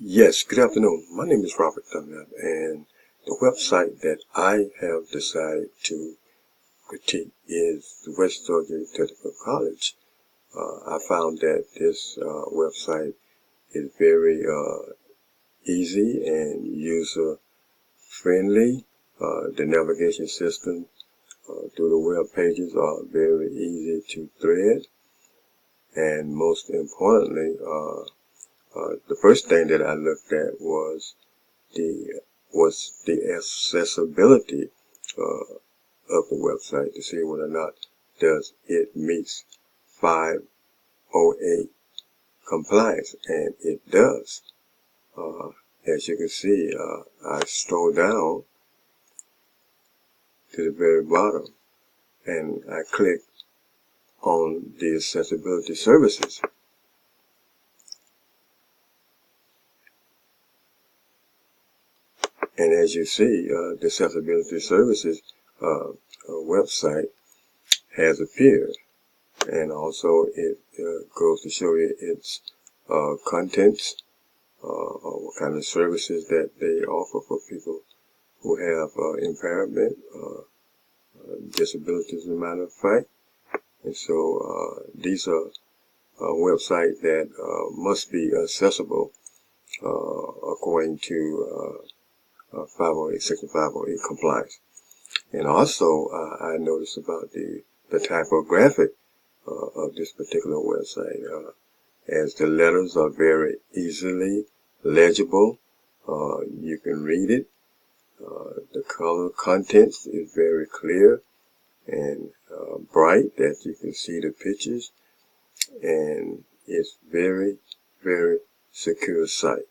Yes, good afternoon. My name is Robert Dunlap, and the website that I have decided to critique is the West Georgia Technical College. I found that this website is very easy and user-friendly. The navigation system through the web pages are very easy to thread, and most importantly, the first thing that I looked at was the accessibility of the website to see whether or not does it meets 508 compliance, and it does. As you can see, I scroll down to the very bottom and I click on the accessibility services. And as you see, the accessibility services website has appeared. And also it goes to show you its contents, what kind of services that they offer for people who have impairment, disabilities, as a matter of fact. And so these are websites that must be accessible according to 508, Section 508 compliance. And also I noticed about the typographic of this particular website, as the letters are very easily legible. You can read it. The color contents is very clear and bright, that you can see the pictures, and it's very, very secure site.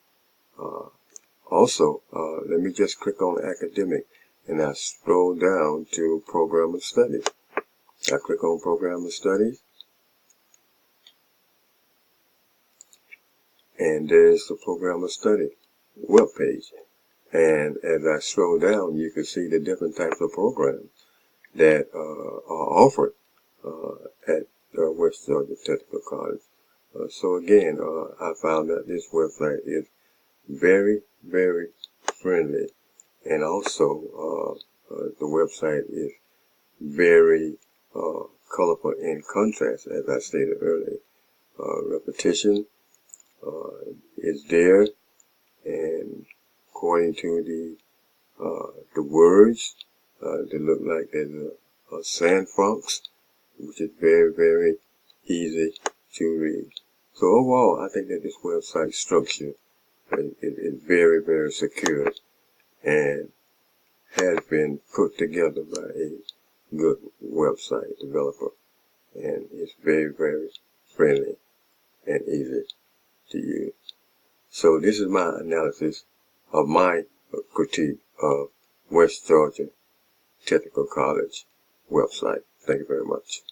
Also, let me just click on academic, and I scroll down to program of studies. I click on program of studies, and there's the program of study web page. And as I scroll down, you can see the different types of programs that are offered at West Georgia Technical College. So again, I found that this website is very, very friendly, and also the website is very colorful in contrast, as I stated earlier. Repetition is there, and according to the words, they look like there's a sans francs, which is very, very easy to read. So overall, I think that this website structure is very, very secure and has been put together by a good website developer, and it's very, very friendly and easy to use. So this is my analysis of my critique of West Georgia Technical College website. Thank you very much.